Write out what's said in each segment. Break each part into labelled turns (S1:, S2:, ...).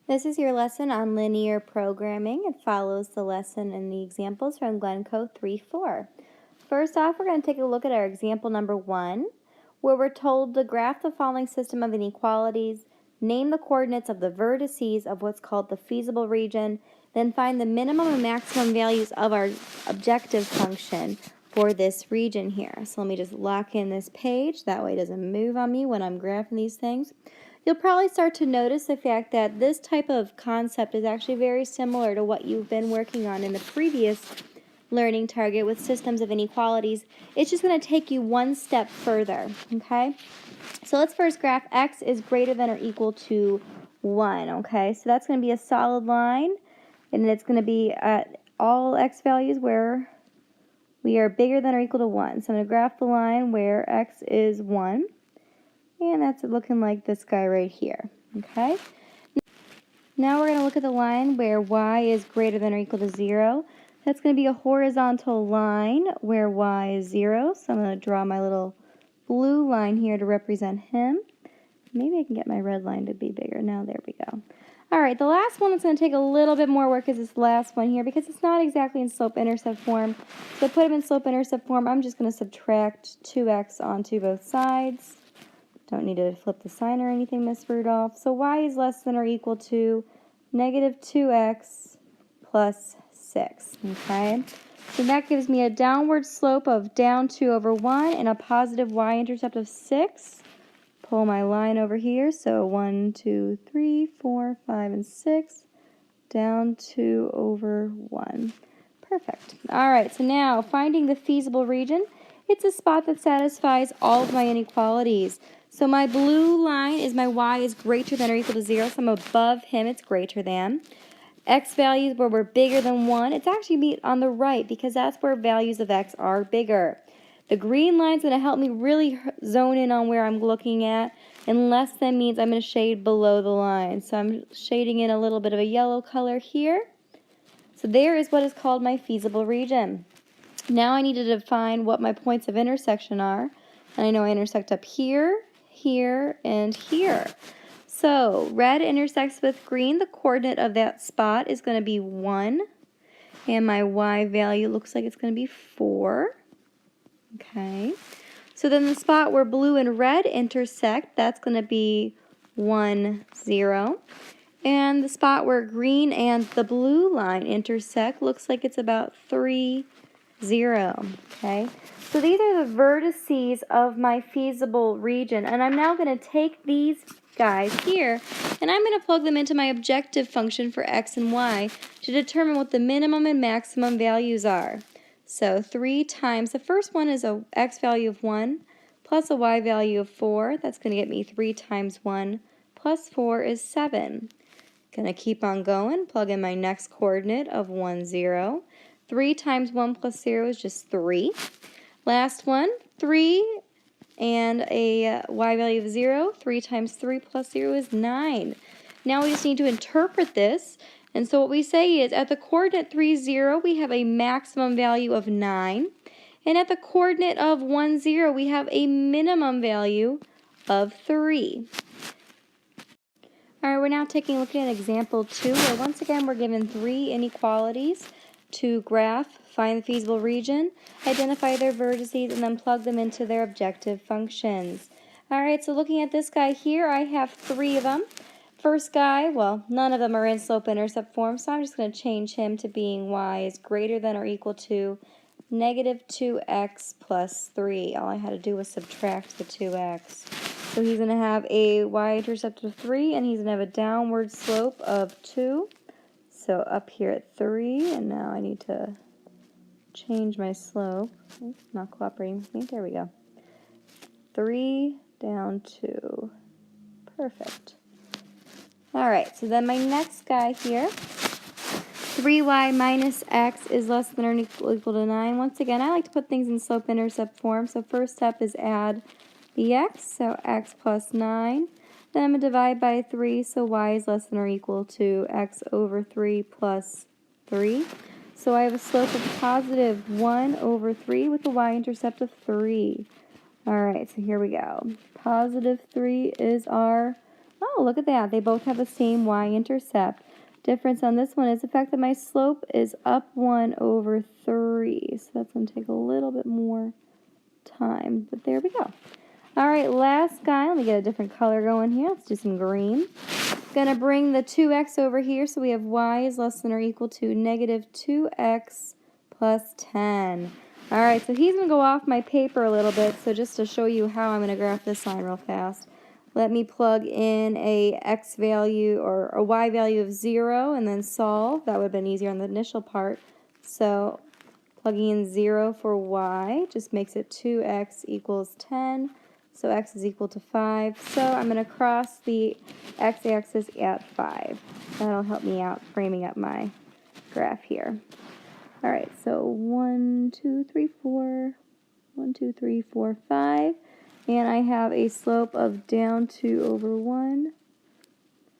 S1: This is your lesson on linear programming. It follows the lesson in the examples from Glencoe 3-4. First off, we're going to take a look at our example number 1, where we're told to graph the following system of inequalities, name the coordinates of the vertices of what's called the feasible region, then find the minimum and maximum values of our objective function for this region here. So let me just lock in this page. That way it doesn't move on me when I'm graphing these things. You'll probably start to notice the fact that this type of concept is actually very similar to what you've been working on in the previous learning target with systems of inequalities. It's just going to take you one step further, okay? So let's first graph x is greater than or equal to 1, okay? So that's going to be a solid line, and it's going to be at all x values where we are bigger than or equal to 1. So I'm going to graph the line where x is 1. And that's looking like this guy right here, okay? Now we're going to look at the line where y is greater than or equal to 0. That's going to be a horizontal line where y is 0. So I'm going to draw my little blue line here to represent him. Maybe I can get my red line to be bigger. Now there we go. All right, the last one that's going to take a little bit more work is this last one here because it's not exactly in slope-intercept form. So to put them in slope-intercept form, I'm just going to subtract 2x onto both sides. Don't need to flip the sign or anything, Miss Rudolph. So y is less than or equal to negative 2x plus 6, okay? So that gives me a downward slope of down 2 over 1 and a positive y-intercept of 6. Pull my line over here, so 1, 2, 3, 4, 5, and 6, down 2 over 1. Perfect. All right, so now finding the feasible region. It's a spot that satisfies all of my inequalities. So my blue line is my y is greater than or equal to 0, so I'm above him, it's greater than. X values where we're bigger than 1, it's actually on the right because that's where values of x are bigger. The green line is going to help me really zone in on where I'm looking at, and less than means I'm going to shade below the line. So I'm shading in a little bit of a yellow color here. So there is what is called my feasible region. Now I need to define what my points of intersection are. And I know I intersect up here, here, and here. So red intersects with green. The coordinate of that spot is going to be 1. And my y value looks like it's going to be 4. Okay. So then the spot where blue and red intersect, that's going to be 1, 0. And the spot where green and the blue line intersect looks like it's about 3, 0. Okay. So these are the vertices of my feasible region. And I'm now going to take these guys here and I'm going to plug them into my objective function for x and y to determine what the minimum and maximum values are. So 3 times, the first one is a x value of 1 plus a y value of 4. That's going to get me 3 times 1 plus 4 is 7. Going to keep on going, plug in my next coordinate of 1, 0. 3 times 1 plus 0 is just 3. Last one, 3 and a y value of 0. 3 times 3 plus 0 is 9. Now we just need to interpret this. And so what we say is at the coordinate 3, 0, we have a maximum value of 9. And at the coordinate of 1, 0, we have a minimum value of 3. All right, we're now taking a look at example 2, where once again we're given 3 inequalities to graph, find the feasible region, identify their vertices, and then plug them into their objective functions. All right, so looking at this guy here, I have 3 of them. First guy, well, none of them are in slope-intercept form, so I'm just going to change him to being y is greater than or equal to negative 2x plus 3. All I had to do was subtract the 2x. So he's going to have a y-intercept of 3, and he's going to have a downward slope of 2. So up here at 3, and now I need to change my slope. It's not cooperating with me. There we go. 3 down 2. Perfect. All right, so then my next guy here, 3y minus x is less than or equal to 9. Once again, I like to put things in slope-intercept form. So first step is add the x, so x plus 9. Then I'm going to divide by 3, so y is less than or equal to x over 3 plus 3. So I have a slope of positive 1 over 3 with a y-intercept of 3. All right, so here we go. Positive 3 is our Oh, look at that. They both have the same y-intercept. Difference on this one is the fact that my slope is up 1 over 3. So that's going to take a little bit more time. But there we go. All right, last guy. Let me get a different color going here. Let's do some green. Going to bring the 2x over here. So we have y is less than or equal to negative 2x plus 10. All right, so he's going to go off my paper a little bit. So just to show you how I'm going to graph this line real fast. Let me plug in a x value or a y value of 0 and then solve. That would have been easier on the initial part. So plugging in 0 for y just makes it 2x equals 10. So x is equal to 5. So I'm going to cross the x-axis at 5. That'll help me out framing up my graph here. All right, so 1, 2, 3, 4. 1, 2, 3, 4, 5. And I have a slope of down 2 over 1.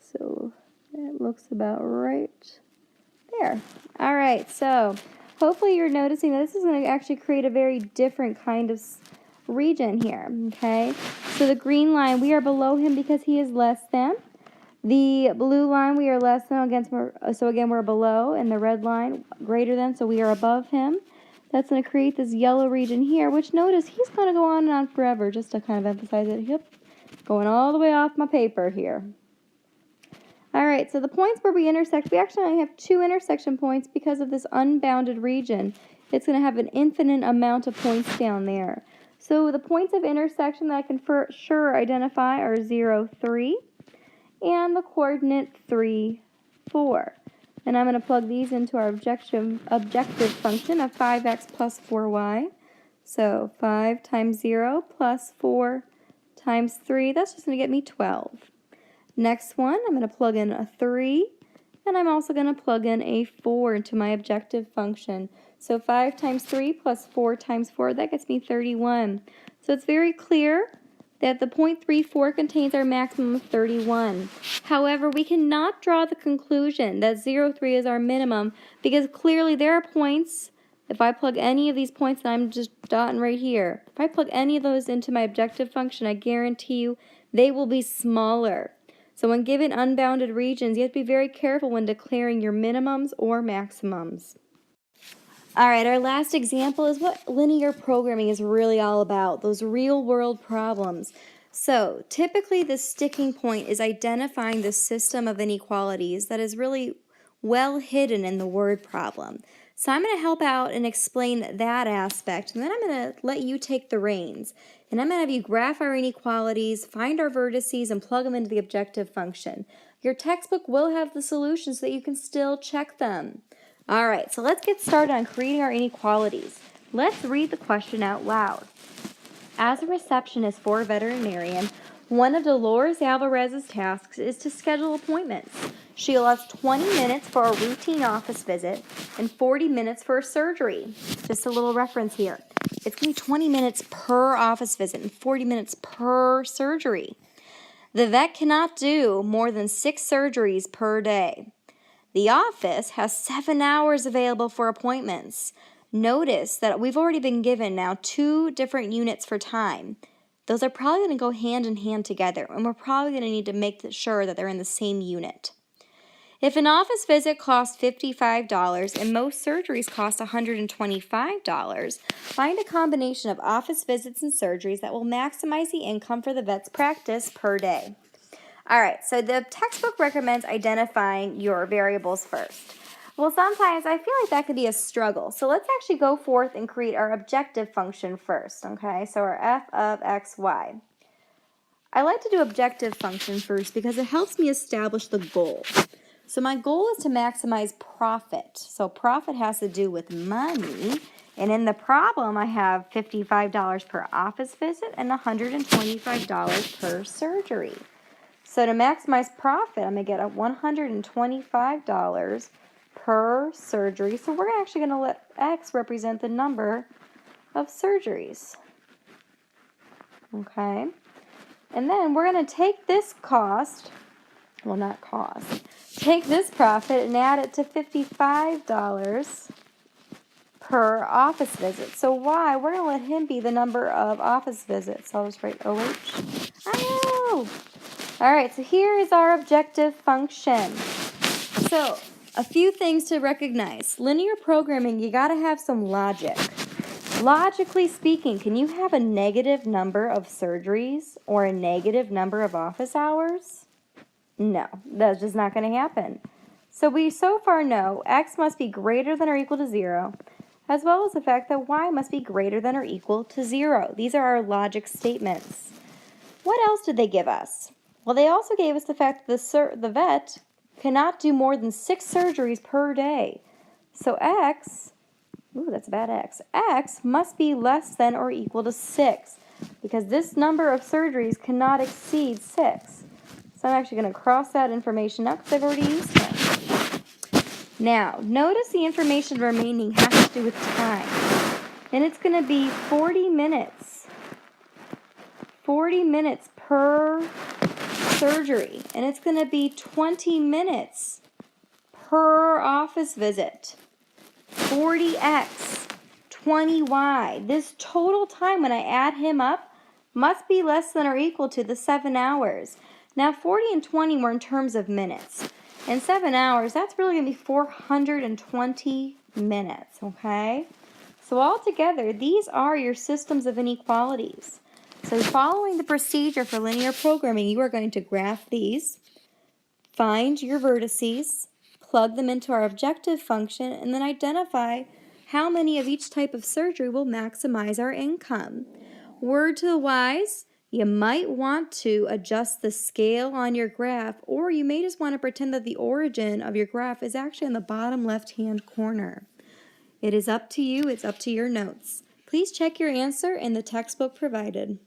S1: So that looks about right there. All right, so hopefully you're noticing that this is going to actually create a very different kind of region here, okay? So the green line, we are below him because he is less than. The blue line, we are less than, so again, we're below, and the red line, greater than, so we are above him. That's going to create this yellow region here, which notice he's going to go on and on forever, just to kind of emphasize it. Yep, going all the way off my paper here. All right, so the points where we intersect, we actually only have 2 intersection points because of this unbounded region. It's going to have an infinite amount of points down there. So the points of intersection that I can for sure identify are 0, 3, and the coordinate 3, 4. And I'm going to plug these into our objective function of 5x plus 4y. So 5 times 0 plus 4 times 3, that's just going to get me 12. Next one, I'm going to plug in a 3, and I'm also going to plug in a 4 into my objective function. So 5 times 3 plus 4 times 4, that gets me 31. So it's very clear that the point 34 contains our maximum of 31. However, we cannot draw the conclusion that 0, 3 is our minimum because clearly there are points, if I plug any of these points that I'm just dotting right here, if I plug any of those into my objective function, I guarantee you they will be smaller. So when given unbounded regions, you have to be very careful when declaring your minimums or maximums. All right, our last example is what linear programming is really all about, those real-world problems. So typically the sticking point is identifying the system of inequalities that is really well hidden in the word problem. So I'm going to help out and explain that aspect, and then I'm going to let you take the reins. And I'm going to have you graph our inequalities, find our vertices, and plug them into the objective function. Your textbook will have the solutions so that you can still check them. All right, so let's get started on creating our inequalities. Let's read the question out loud. As a receptionist for a veterinarian, one of Dolores Alvarez's tasks is to schedule appointments. She allows 20 minutes for a routine office visit and 40 minutes for a surgery. Just a little reference here. It's going to be 20 minutes per office visit and 40 minutes per surgery. The vet cannot do more than 6 surgeries per day. The office has 7 hours available for appointments. Notice that we've already been given now 2 different units for time. Those are probably going to go hand in hand together, and we're probably going to need to make sure that they're in the same unit. If an office visit costs $55 and most surgeries cost $125, find a combination of office visits and surgeries that will maximize the income for the vet's practice per day. All right, so the textbook recommends identifying your variables first. Well, sometimes I feel like that could be a struggle. So let's actually go forth and create our objective function first, okay? So our f of x, y. I like to do objective function first because it helps me establish the goal. So my goal is to maximize profit. So profit has to do with money. And in the problem, I have $55 per office visit and $125 per surgery. So to maximize profit, I'm going to get $125 per surgery. So we're actually going to let x represent the number of surgeries. Okay? And then we're going to take this cost, well, not cost, take this profit and add it to $55 per office visit. So y, we're going to let him be the number of office visits. So I'll just write OH. I know! All right, so here is our objective function. So a few things to recognize. Linear programming, you got to have some logic. Logically speaking, can you have a negative number of surgeries or a negative number of office hours? No, that's just not going to happen. So we so far know x must be greater than or equal to 0, as well as the fact that y must be greater than or equal to 0. These are our logic statements. What else did they give us? Well, they also gave us the fact that the vet cannot do more than 6 surgeries per day. So x, that's a bad x, x must be less than or equal to 6, because this number of surgeries cannot exceed 6. So I'm actually going to cross that information out because I've already used it. Now, notice the information remaining has to do with time. And it's going to be 40 minutes. 40 minutes per surgery. And it's going to be 20 minutes per office visit. 40x, 20y. This total time when I add him up must be less than or equal to the 7 hours. Now 40 and 20 were in terms of minutes. In 7 hours, that's really going to be 420 minutes, okay? So altogether, these are your systems of inequalities. So following the procedure for linear programming, you are going to graph these, find your vertices, plug them into our objective function, and then identify how many of each type of surgery will maximize our income. Word to the wise, you might want to adjust the scale on your graph, or you may just want to pretend that the origin of your graph is actually in the bottom left-hand corner. It is up to you. It's up to your notes. Please check your answer in the textbook provided.